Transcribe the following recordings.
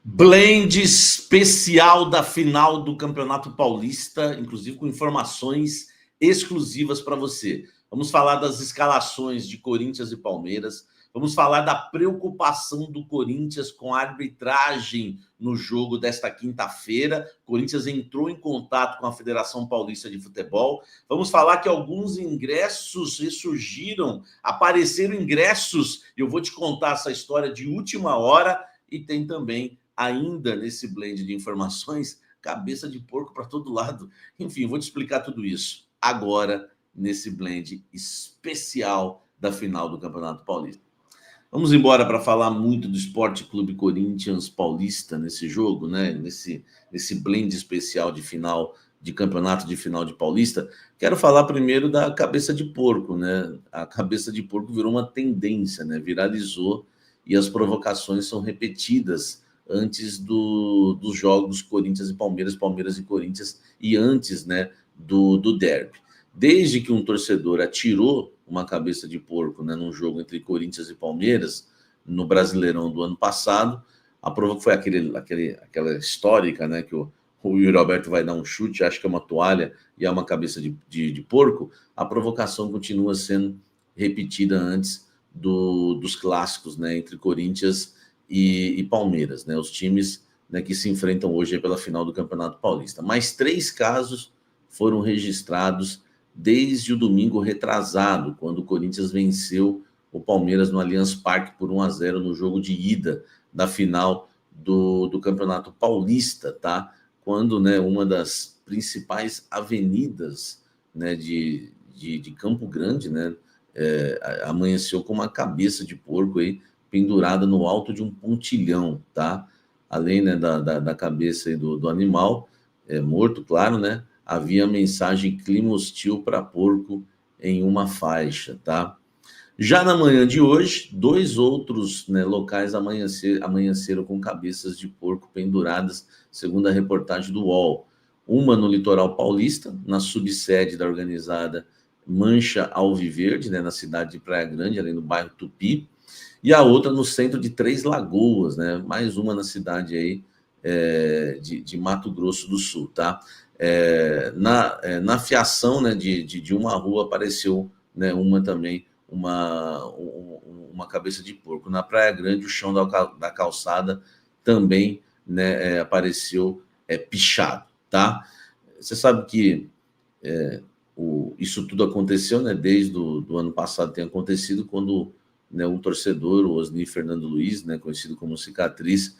Blend especial da final do Campeonato Paulista, inclusive com informações exclusivas para você. Vamos falar das escalações de Corinthians e Palmeiras, vamos falar da preocupação do Corinthians com a arbitragem no jogo desta quinta-feira. O Corinthians entrou em contato com a Federação Paulista de Futebol. Vamos falar que alguns ingressos ressurgiram, apareceram ingressos, e eu vou te contar essa história de última hora, e tem também ainda nesse blend de informações, cabeça de porco para todo lado. Enfim, vou te explicar tudo isso agora, nesse blend especial da final do Campeonato Paulista. Vamos embora para falar muito do Sport Clube Corinthians Paulista nesse jogo, né? Nesse blend especial de final de campeonato de final de Paulista. Quero falar primeiro da cabeça de porco, né? A cabeça de porco virou uma tendência, né? Viralizou e as provocações são repetidas antes dos jogos Corinthians e Palmeiras, Palmeiras e Corinthians, e antes, né, do derby. Desde que um torcedor atirou uma cabeça de porco, né, num jogo entre Corinthians e Palmeiras, no Brasileirão do ano passado, a prova foi aquela histórica, né, que o Yuri Alberto vai dar um chute, acha que é uma toalha e é uma cabeça de porco. A provocação continua sendo repetida antes dos clássicos, né, entre Corinthians e Palmeiras, né, os times, né, que se enfrentam hoje pela final do Campeonato Paulista. Mais 3 casos foram registrados desde o domingo retrasado, quando o Corinthians venceu o Palmeiras no Allianz Parque por 1-0 no jogo de ida da final do Campeonato Paulista, tá? Quando, né, uma das principais avenidas, né, de Campo Grande, né, amanheceu com uma cabeça de porco aí pendurada no alto de um pontilhão, tá? Além, né, da cabeça aí do animal, morto, claro, né? Havia mensagem clima hostil para porco em uma faixa, tá? Já na manhã de hoje, 2 outros, né, locais amanheceram com cabeças de porco penduradas, segundo a reportagem do UOL. Uma no litoral paulista, na subsede da organizada Mancha Alviverde, né, na cidade de Praia Grande, ali no bairro Tupi, e a outra no centro de Três Lagoas, né? Mais uma na cidade aí de Mato Grosso do Sul, tá? Na fiação, né, de uma rua apareceu, né, uma cabeça de porco. Na Praia Grande, o chão da calçada também, né, apareceu pichado, tá? Você sabe que isso tudo aconteceu, né, desde o ano passado tem acontecido, quando, né, um torcedor, o Osni Fernando Luiz, né, conhecido como Cicatriz,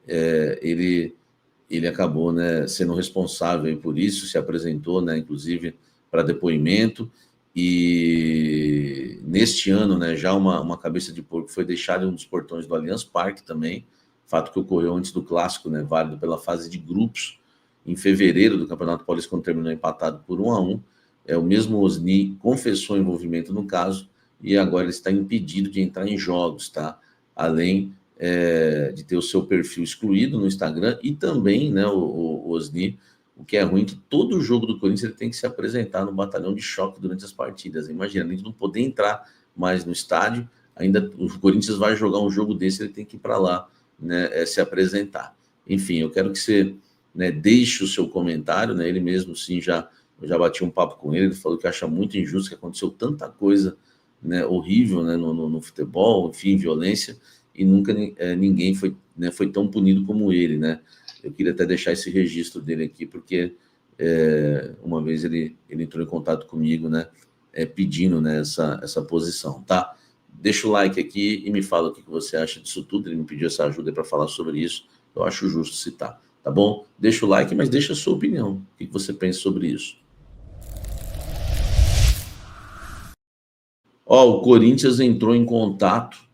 ele acabou, né, sendo responsável por isso, se apresentou, né, inclusive para depoimento, e neste ano, né, já uma cabeça de porco foi deixada em um dos portões do Allianz Parque também, fato que ocorreu antes do clássico, né, válido pela fase de grupos, em fevereiro do Campeonato Paulista, quando terminou empatado por 1-1. O mesmo Osni confessou envolvimento no caso, e agora ele está impedido de entrar em jogos, tá? Além de ter o seu perfil excluído no Instagram, e também, né, o Osni, o que é ruim, que todo jogo do Corinthians ele tem que se apresentar no batalhão de choque durante as partidas. Imagina, além de não poder entrar mais no estádio, ainda o Corinthians vai jogar um jogo desse, ele tem que ir para lá, né, se apresentar. Enfim, eu quero que você, né, deixe o seu comentário, né, ele mesmo, sim, eu já bati um papo com ele falou que acha muito injusto, que aconteceu tanta coisa, né, horrível, né, no futebol, enfim, violência, e nunca ninguém foi tão punido como ele, né? Eu queria até deixar esse registro dele aqui, porque uma vez ele entrou em contato comigo, né, pedindo, né, essa posição, tá? Deixa o like aqui e me fala o que você acha disso tudo. Ele me pediu essa ajuda para falar sobre isso, eu acho justo citar, tá bom? Deixa o like, mas deixa a sua opinião, o que você pensa sobre isso. O Corinthians entrou em contato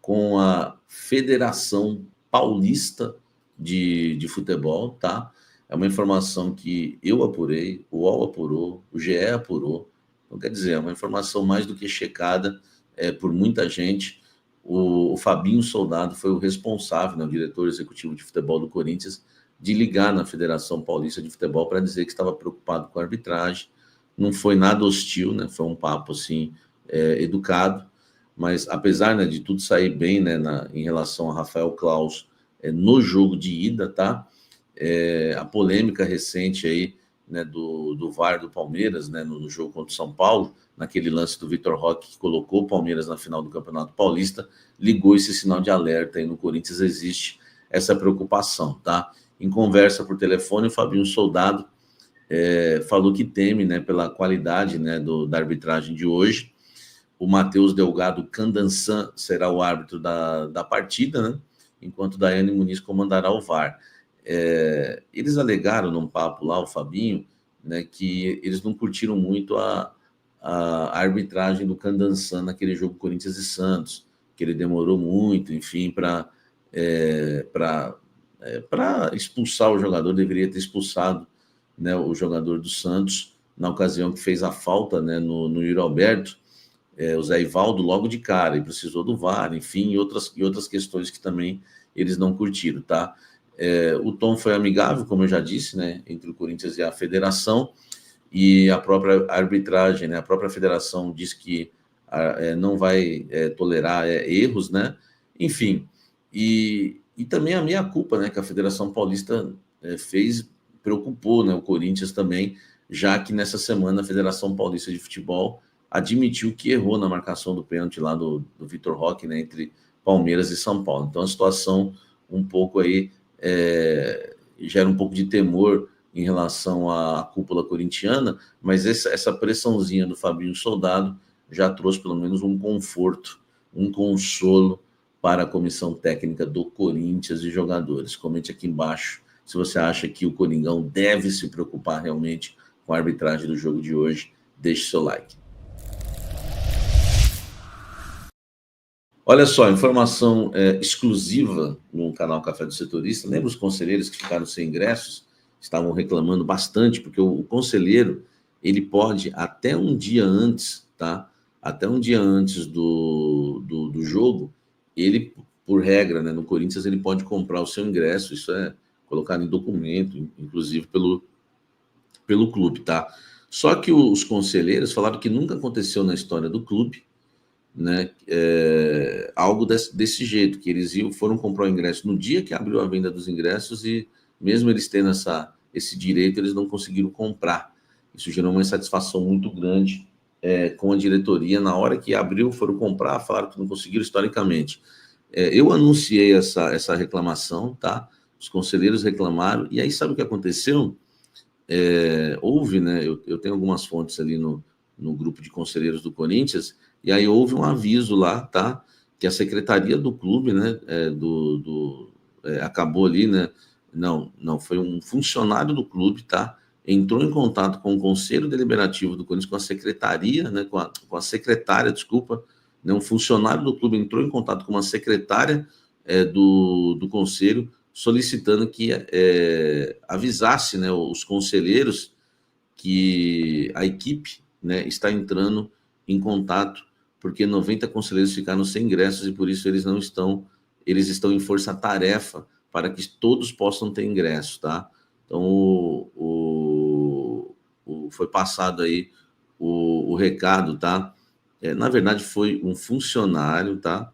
com a Federação Paulista de Futebol, tá? É uma informação que eu apurei, o UOL apurou, o GE apurou. Então, quer dizer, é uma informação mais do que checada por muita gente. O Fabinho Soldado foi o responsável, né, o diretor executivo de futebol do Corinthians, de ligar na Federação Paulista de Futebol para dizer que estava preocupado com a arbitragem. Não foi nada hostil, né? Foi um papo assim, educado, mas apesar, né, de tudo sair bem, né, em relação a Rafael Claus no jogo de ida, tá? A polêmica recente aí, né, do VAR do Palmeiras, né, no jogo contra o São Paulo, naquele lance do Vitor Roque, que colocou o Palmeiras na final do Campeonato Paulista, ligou esse sinal de alerta aí no Corinthians, existe essa preocupação, tá? Em conversa por telefone, o Fabinho Soldado falou que teme, né, pela qualidade, né, da arbitragem de hoje. O Matheus Delgado Candansan será o árbitro da partida, né, enquanto Daiane Muniz comandará o VAR. Eles alegaram num papo lá, o Fabinho, né, que eles não curtiram muito a arbitragem do Candansan naquele jogo Corinthians e Santos, que ele demorou muito, enfim, para expulsar o jogador, deveria ter expulsado, né, o jogador do Santos, na ocasião que fez a falta, né, no Yuri Alberto, o Zé Ivaldo logo de cara, e precisou do VAR, enfim, e outras questões que também eles não curtiram, tá? O tom foi amigável, como eu já disse, né, entre o Corinthians e a federação, e a própria arbitragem, né, a própria federação diz que não vai tolerar erros, né? Enfim, e também a meia-culpa, né, que a Federação Paulista fez, preocupou, né, o Corinthians também, já que nessa semana a Federação Paulista de Futebol admitiu que errou na marcação do pênalti lá do Vitor Roque, né, entre Palmeiras e São Paulo. Então a situação um pouco aí gera um pouco de temor em relação à cúpula corintiana, mas essa pressãozinha do Fabinho Soldado já trouxe pelo menos um conforto, um consolo para a comissão técnica do Corinthians e jogadores. Comente aqui embaixo se você acha que o Coringão deve se preocupar realmente com a arbitragem do jogo de hoje. Deixe seu like. Olha só, informação exclusiva no canal Café do Setorista. Lembra os conselheiros que ficaram sem ingressos? Estavam reclamando bastante, porque o conselheiro, ele pode, até um dia antes, tá? Até um dia antes do jogo, ele, por regra, né, no Corinthians, ele pode comprar o seu ingresso. Isso é colocado em documento, inclusive pelo clube, tá? Só que os conselheiros falaram que nunca aconteceu na história do clube, né, algo desse jeito, que eles foram comprar o ingresso no dia que abriu a venda dos ingressos e mesmo eles tendo esse direito, eles não conseguiram comprar. Isso gerou uma insatisfação muito grande com a diretoria. Na hora que abriu, foram comprar, falaram que não conseguiram historicamente. Eu anunciei essa reclamação, tá? Os conselheiros reclamaram, e aí sabe o que aconteceu? Houve, né? Eu tenho algumas fontes ali no grupo de conselheiros do Corinthians, e aí houve um aviso lá, tá? Que a secretaria do clube, né? Acabou ali, né? Não, foi um funcionário do clube, tá? Entrou em contato com o Conselho Deliberativo do Corinthians, com a secretaria, né? Com a secretária, desculpa, né? Um funcionário do clube entrou em contato com uma secretária do Conselho, solicitando que avisasse, né, os conselheiros que a equipe, né, está entrando em contato, porque 90 conselheiros ficaram sem ingressos e por isso eles estão em força-tarefa para que todos possam ter ingresso, tá? Então, foi passado aí o recado, tá? Na verdade, foi um funcionário, tá?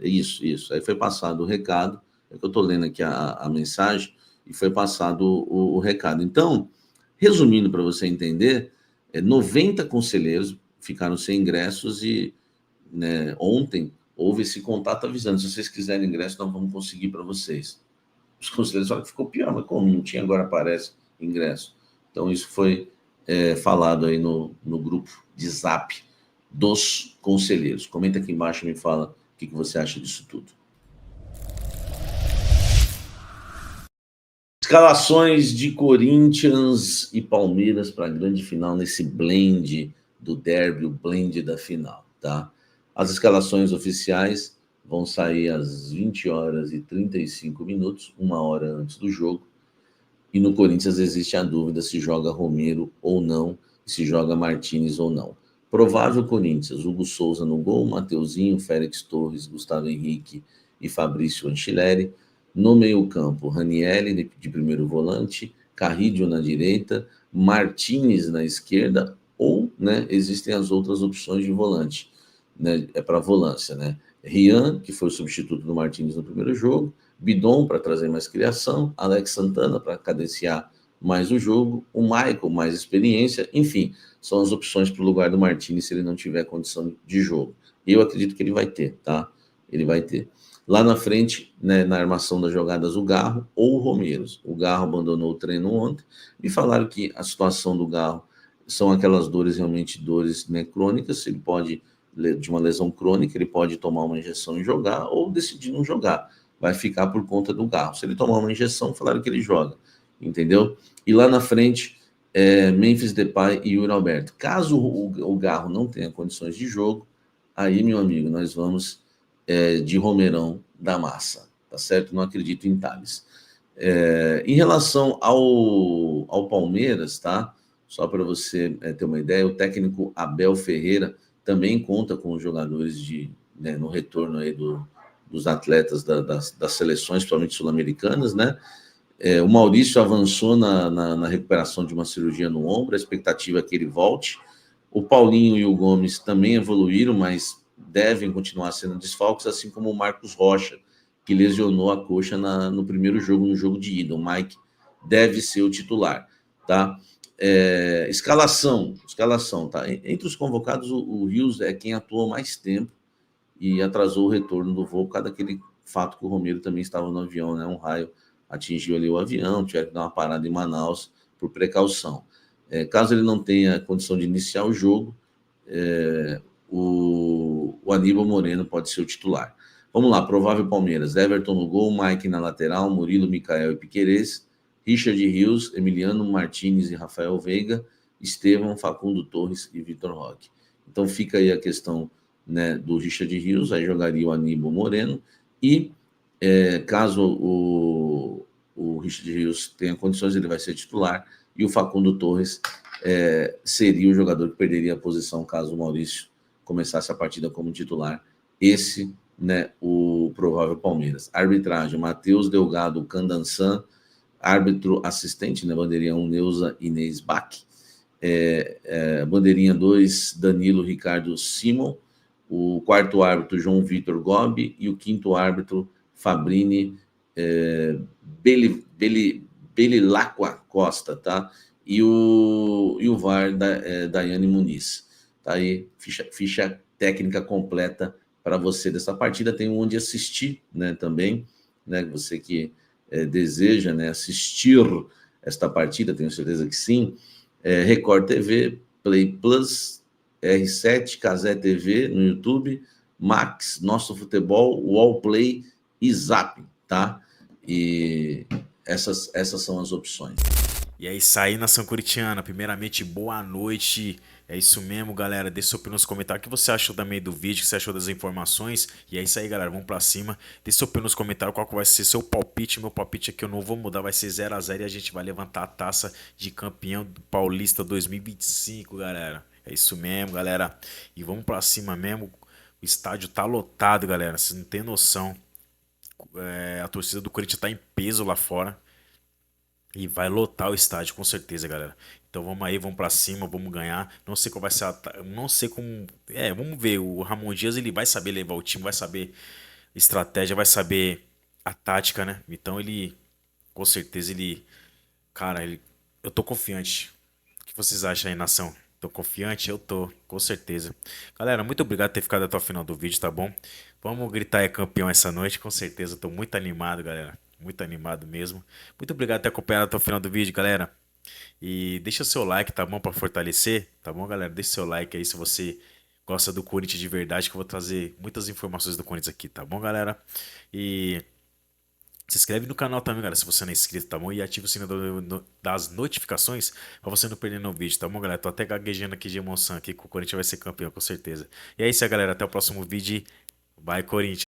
Isso. Aí foi passado o recado, é que eu estou lendo aqui a mensagem, e foi passado o recado. Então, resumindo para você entender, 90 conselheiros ficaram sem ingressos e, né, ontem houve esse contato avisando, se vocês quiserem ingresso, nós vamos conseguir para vocês. Os conselheiros falaram que ficou pior, mas como não tinha, agora aparece ingresso. Então, isso foi falado aí no grupo de Zap dos conselheiros. Comenta aqui embaixo e me fala o que você acha disso tudo. Escalações de Corinthians e Palmeiras para a grande final, nesse blend do derby, o blend da final, tá? As escalações oficiais vão sair às 20 horas e 35 minutos, 1 hora antes do jogo. E no Corinthians existe a dúvida se joga Romero ou não, se joga Martínez ou não. Provável Corinthians: Hugo Souza no gol, Mateuzinho, Félix Torres, Gustavo Henrique e Fabrício Anchileri. No meio-campo, Ranieri de primeiro volante, Carrillo na direita, Martínez na esquerda, ou, né, existem as outras opções de volante, né, para volância, né? Rian, que foi o substituto do Martínez no primeiro jogo, Bidon para trazer mais criação, Alex Santana para cadenciar mais o jogo, o Michael mais experiência, enfim, são as opções para o lugar do Martínez se ele não tiver condição de jogo. Eu acredito que ele vai ter, tá? Ele vai ter. Lá na frente, né, na armação das jogadas, o Garro ou o Romeiros. O Garro abandonou o treino ontem e falaram que a situação do Garro são aquelas dores, realmente dores, né, crônicas. Ele pode, de uma lesão crônica, ele pode tomar uma injeção e jogar ou decidir não jogar. Vai ficar por conta do Garro. Se ele tomar uma injeção, falaram que ele joga, entendeu? E lá na frente, Memphis Depay e Yuri Alberto. Caso o Garro não tenha condições de jogo, aí, meu amigo, nós vamos de Romeirão da Massa, tá certo? Não acredito em Tales. Em relação ao Palmeiras, tá? Só para você ter uma ideia, o técnico Abel Ferreira também conta com os jogadores né, no retorno aí dos atletas das seleções, principalmente sul-americanas, né? O Maurício avançou na recuperação de uma cirurgia no ombro, a expectativa é que ele volte. O Paulinho e o Gomes também evoluíram, mas devem continuar sendo desfalques, assim como o Marcos Rocha, que lesionou a coxa no primeiro jogo, no jogo de ida. O Mike deve ser o titular, tá? Escalação, tá? Entre os convocados, o Rios é quem atuou mais tempo e atrasou o retorno do voo, por causa daquele fato que o Romero também estava no avião, né? Um raio atingiu ali o avião, tiveram que dar uma parada em Manaus por precaução. Caso ele não tenha condição de iniciar o jogo, o Aníbal Moreno pode ser o titular. Vamos lá, provável Palmeiras. Everton no gol, Mike na lateral, Murilo, Micael e Piquerez, Richard Rios, Emiliano Martínez e Rafael Veiga, Estevão, Facundo Torres e Vitor Roque. Então fica aí a questão, né, do Richard Rios, aí jogaria o Aníbal Moreno, e caso o Richard Rios tenha condições, ele vai ser titular, e o Facundo Torres seria o jogador que perderia a posição caso o Maurício começasse a partida como titular. Esse, né, o provável Palmeiras. Arbitragem, Matheus Delgado Candansan, árbitro assistente, né, bandeirinha 1, Neuza Inês Bach, bandeirinha 2, Danilo Ricardo Simon, o quarto árbitro, João Vitor Gobi, e o quinto árbitro, Fabrini Belilacqua Costa, tá? E o VAR, Daiane Muniz. Tá aí, ficha técnica completa para você dessa partida. Tem onde assistir, né, também, né? Você que deseja, né, assistir esta partida, tenho certeza que sim. Record TV, Play Plus, R7, Cazé TV no YouTube, Max, Nosso Futebol, Wallplay e Zap, tá? E essas são as opções. E é isso aí, nação corintiana. Primeiramente, boa noite. É isso mesmo, galera. Deixa sua opinião nos comentários. O que você achou também do vídeo? O que você achou das informações? E é isso aí, galera. Vamos pra cima. Deixa sua opinião nos comentários. Qual que vai ser seu palpite? Meu palpite aqui eu não vou mudar. Vai ser 0 a 0 e a gente vai levantar a taça de campeão do Paulista 2025, galera. É isso mesmo, galera. E vamos pra cima mesmo. O estádio tá lotado, galera. Vocês não tem noção. A torcida do Corinthians tá em peso lá fora. E vai lotar o estádio, com certeza, galera. Então vamos aí, vamos pra cima, vamos ganhar. Não sei qual vai ser não sei como. Vamos ver. O Ramon Dias, ele vai saber levar o time, vai saber estratégia, vai saber a tática, né? Então ele, com certeza, ele. Cara, eu tô confiante. O que vocês acham aí, nação? Tô confiante? Eu tô, com certeza. Galera, muito obrigado por ter ficado até o final do vídeo, tá bom? Vamos gritar é campeão essa noite, com certeza. Tô muito animado, galera. Muito animado mesmo. Muito obrigado por ter acompanhado até o final do vídeo, galera. E deixa o seu like, tá bom? Pra fortalecer, tá bom, galera? Deixa o seu like aí se você gosta do Corinthians de verdade, que eu vou trazer muitas informações do Corinthians aqui, tá bom, galera? E se inscreve no canal também, galera, se você não é inscrito, tá bom? E ativa o sino das notificações pra você não perder no vídeo, tá bom, galera? Tô até gaguejando aqui de emoção aqui que o Corinthians vai ser campeão, com certeza. E é isso aí, galera. Até o próximo vídeo. Vai, Corinthians!